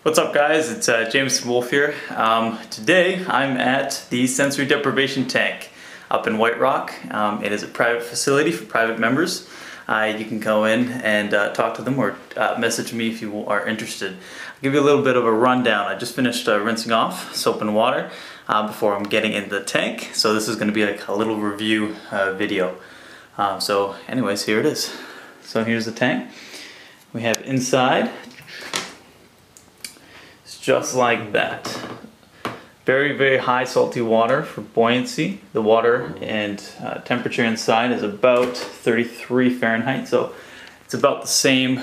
What's up guys, it's James Wolf here. Today I'm at the sensory deprivation tank up in White Rock. It is a private facility for private members. You can go in and talk to them or message me if you are interested. I'll give you a little bit of a rundown. I just finished rinsing off soap and water before I'm getting into the tank. So this is going to be like a little review video. So anyways, here it is. So here's the tank. We have inside, just like that. Very, very high salty water for buoyancy. The water and temperature inside is about 33 Fahrenheit, so it's about the same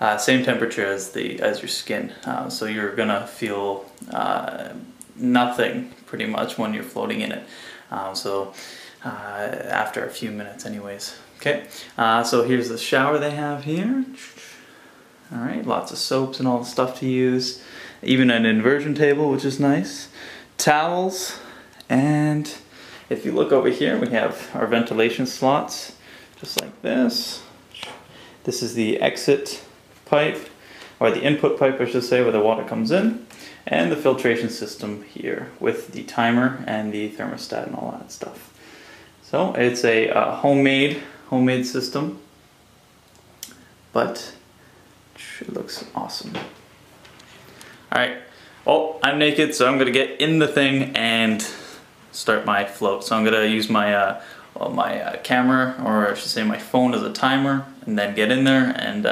temperature as your skin. So you're gonna feel nothing pretty much when you're floating in it. After a few minutes, anyways. Okay. So here's the shower they have here. All right, lots of soaps and all the stuff to use. Even an inversion table, which is nice. Towels, and if you look over here, we have our ventilation slots, just like this. This is the exit pipe, or the input pipe, I should say, where the water comes in, and the filtration system here with the timer and the thermostat and all that stuff. So it's a homemade system, but it looks awesome. Alright, well, I'm naked, so I'm going to get in the thing and start my float. So I'm going to use my camera, or I should say my phone, as a timer, and then get in there and,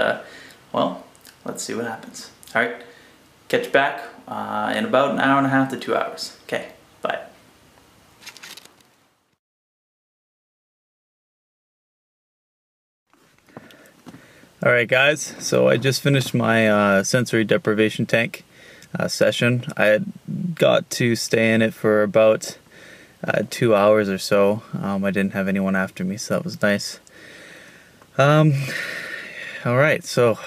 well, let's see what happens. Alright, catch you back in about an hour and a half to 2 hours. Okay, bye. Alright guys, so I just finished my sensory deprivation tank session. I had got to stay in it for about 2 hours or so. I didn't have anyone after me, so that was nice. Alright, so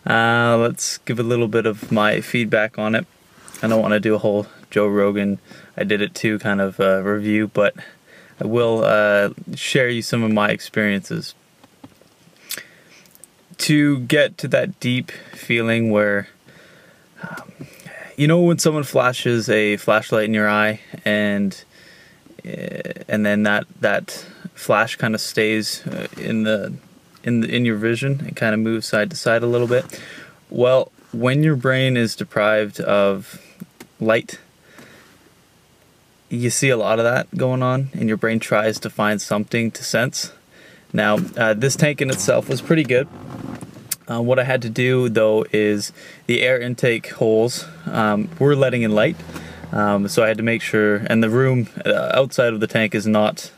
let's give a little bit of my feedback on it. I don't want to do a whole Joe Rogan, I did it too kind of review, but I will share you some of my experiences. To get to that deep feeling where you know when someone flashes a flashlight in your eye and then that flash kind of stays in your vision and kind of moves side to side a little bit. Well, when your brain is deprived of light, you see a lot of that going on, and your brain tries to find something to sense. Now, this tank in itself was pretty good. What I had to do though is the air intake holes were letting in light, so I had to make sure, and the room outside of the tank is not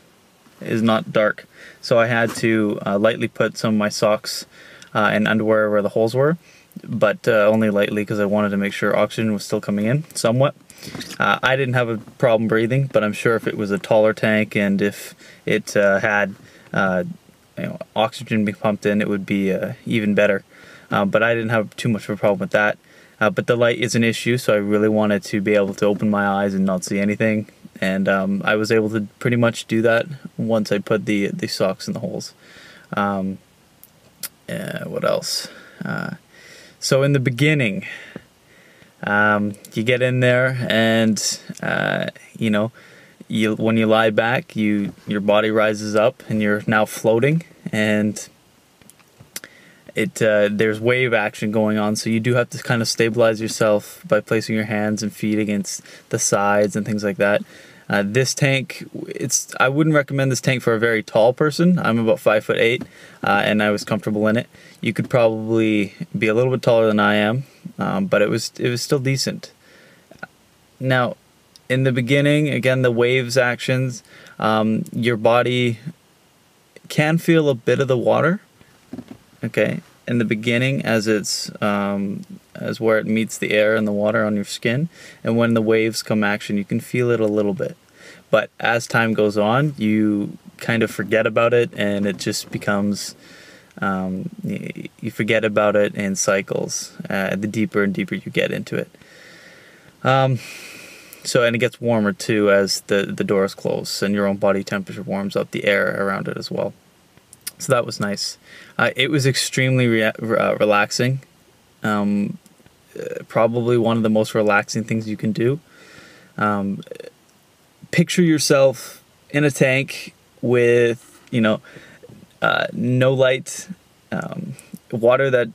dark, so I had to lightly put some of my socks and underwear where the holes were, but only lightly because I wanted to make sure oxygen was still coming in somewhat. I didn't have a problem breathing, but I'm sure if it was a taller tank and if it had oxygen being pumped in, it would be even better. But I didn't have too much of a problem with that. But the light is an issue, so I really wanted to be able to open my eyes and not see anything. And I was able to pretty much do that once I put the socks in the holes. What else? So in the beginning, you get in there and when you lie back, your body rises up and you're now floating, and there's wave action going on, so you do have to kind of stabilize yourself by placing your hands and feet against the sides and things like that. This tank, I wouldn't recommend this tank for a very tall person. I'm about 5'8", and I was comfortable in it. You could probably be a little bit taller than I am, but it was still decent. Now, in the beginning, again, the waves actions, your body can feel a bit of the water, okay, in the beginning as where it meets the air and the water on your skin, and when the waves come action, you can feel it a little bit. But as time goes on, you kind of forget about it, and it just becomes, you forget about it in cycles, the deeper and deeper you get into it. So, and it gets warmer too as the doors close and your own body temperature warms up the air around it as well. So that was nice. It was extremely relaxing. probably one of the most relaxing things you can do. Picture yourself in a tank with, no light, water that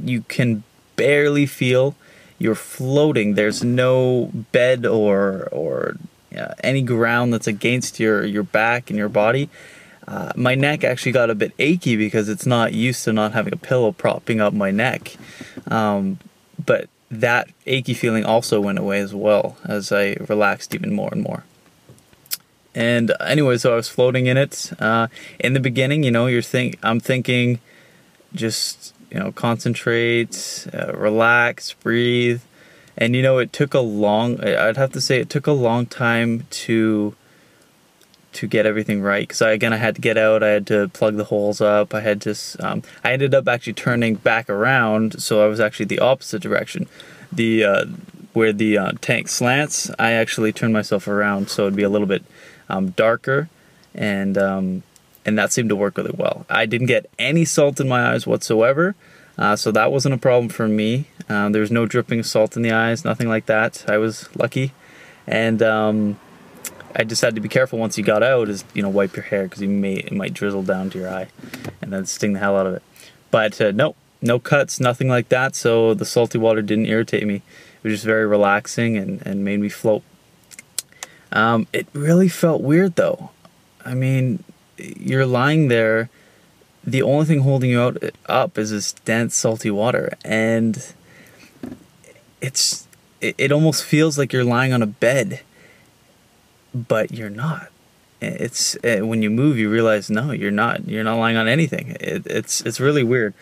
you can barely feel. You're floating. There's no bed or any ground that's against your back and your body. My neck actually got a bit achy because it's not used to not having a pillow propping up my neck. But that achy feeling also went away as well as I relaxed even more and more. And anyway, so I was floating in it. In the beginning, I'm thinking just, concentrate, relax, breathe. And, it took I'd have to say it took a long time to get everything right. Because I had to get out, I had to plug the holes up, I ended up actually turning back around, so I was actually the opposite direction. Where the tank slants, I actually turned myself around so it'd be a little bit darker, and that seemed to work really well. I didn't get any salt in my eyes whatsoever, so that wasn't a problem for me. There was no dripping of salt in the eyes, nothing like that. I was lucky, and I just had to be careful once you got out, wipe your hair, because it might drizzle down to your eye and then sting the hell out of it. But no cuts, nothing like that, so the salty water didn't irritate me. It was just very relaxing and made me float. It really felt weird though. I mean, you're lying there, the only thing holding you up is this dense salty water, and it almost feels like you're lying on a bed, but you're not. When you move, you realize no, you're not lying on anything. It's really weird.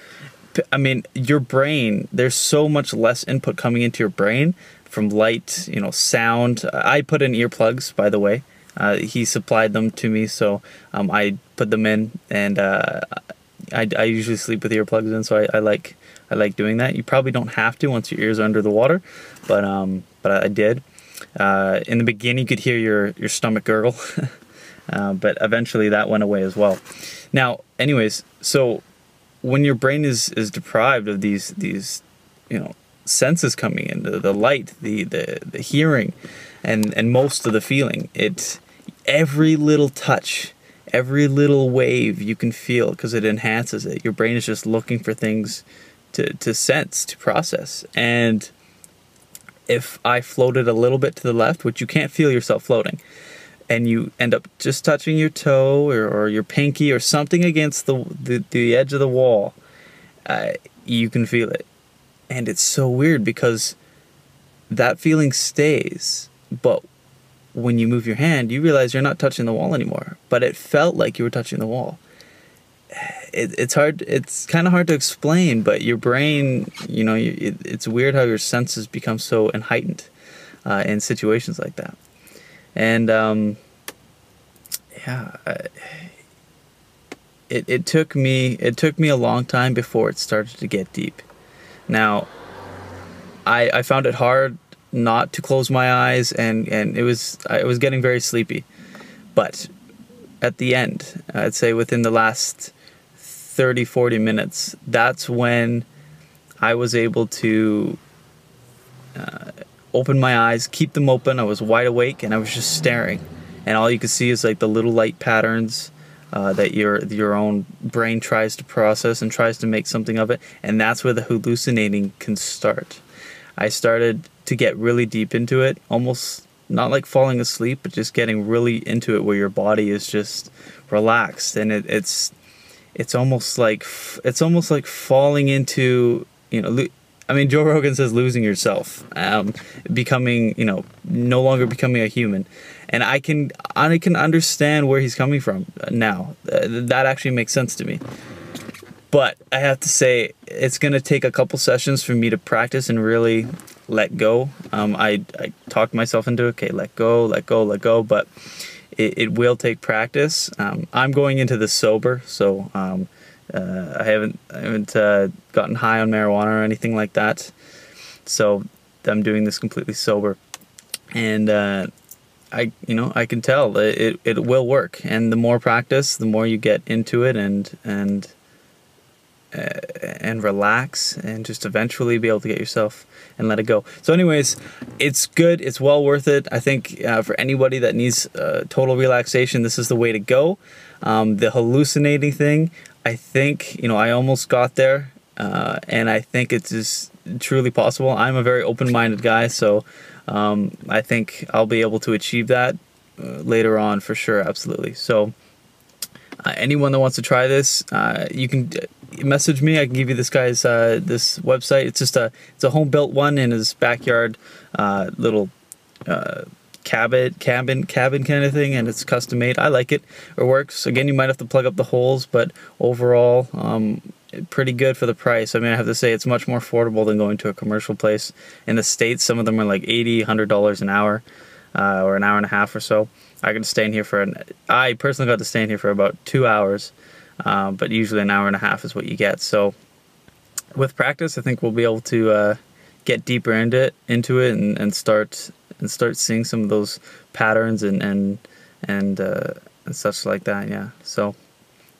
I mean, your brain, there's so much less input coming into your brain from light, sound. I put in earplugs, by the way. He supplied them to me, so I put them in, and I usually sleep with earplugs in, so I like doing that. You probably don't have to once your ears are under the water, but I did. In the beginning, you could hear your stomach gurgle, but eventually that went away as well. Now, anyways, so when your brain is deprived of these senses coming in, the light, the hearing, and most of the feeling, every little touch, every little wave you can feel, because it enhances it. Your brain is just looking for things to sense, to process. And if I floated a little bit to the left, which you can't feel yourself floating, and you end up just touching your toe or your pinky or something against the edge of the wall, you can feel it. And it's so weird because that feeling stays, but when you move your hand, you realize you're not touching the wall anymore, but it felt like you were touching the wall. It's kind of hard to explain, but your brain, it's weird how your senses become so heightened in situations like that. And it took me a long time before it started to get deep. Now, I found it hard not to close my eyes, and I was getting very sleepy. But at the end, I'd say within the last 30-40 minutes, that's when I was able to open my eyes, keep them open. I was wide awake, and I was just staring, and all you could see is like the little light patterns that your own brain tries to process and tries to make something of it, and that's where the hallucinating can start. I started to get really deep into it, almost not like falling asleep, but just getting really into it, where your body is just relaxed, and it's almost like falling into, I mean, Joe Rogan says losing yourself, becoming, no longer becoming a human. And I can understand where he's coming from now. That actually makes sense to me. But I have to say, it's going to take a couple sessions for me to practice and really let go. I talked myself into, okay, let go, but it will take practice. I'm going into this sober, so I haven't gotten high on marijuana or anything like that. So I'm doing this completely sober, and I can tell that it will work. And the more practice, the more you get into it, and and relax and just eventually be able to get yourself and let it go. So anyways, it's good. It's well worth it. I think for anybody that needs total relaxation, this is the way to go. The hallucinating thing, I think, you know, I almost got there, and I think it is truly possible. I'm a very open-minded guy, so I think I'll be able to achieve that later on for sure, absolutely. So anyone that wants to try this, you can message me. I can give you this guy's this website. It's just it's a home built one in his backyard, little cabin kind of thing, and it's custom made. I like it. It works. Again, you might have to plug up the holes, but overall, pretty good for the price. I mean, I have to say it's much more affordable than going to a commercial place in the States. Some of them are like $80, $100 an hour, or an hour and a half or so. I got to stay in here I personally got to stay in here for about 2 hours, but usually an hour and a half is what you get. So with practice, I think we'll be able to get deeper into it and start seeing some of those patterns and such like that. Yeah. So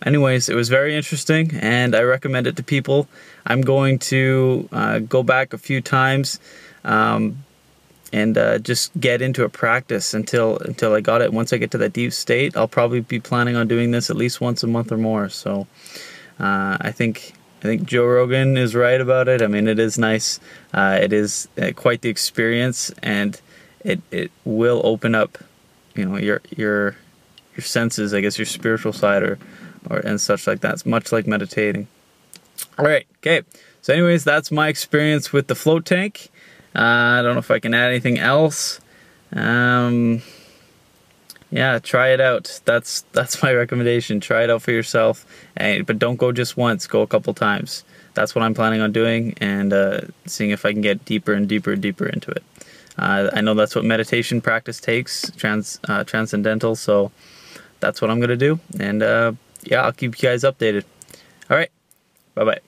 anyways, it was very interesting, and I recommend it to people. I'm going to go back a few times and just get into a practice until I got it. Once I get to that deep state, I'll probably be planning on doing this at least once a month or more. So I think Joe Rogan is right about it. I mean, it is nice. It is quite the experience, and it will open up, you know, your senses, I guess, your spiritual side or and such like that. It's much like meditating. All right, okay. So anyways, that's my experience with the float tank. I don't know if I can add anything else. Yeah, try it out. That's my recommendation. Try it out for yourself, but don't go just once. Go a couple times. That's what I'm planning on doing, and seeing if I can get deeper and deeper and deeper into it. I know that's what meditation practice takes, transcendental. So that's what I'm gonna do, and yeah, I'll keep you guys updated. All right, bye bye.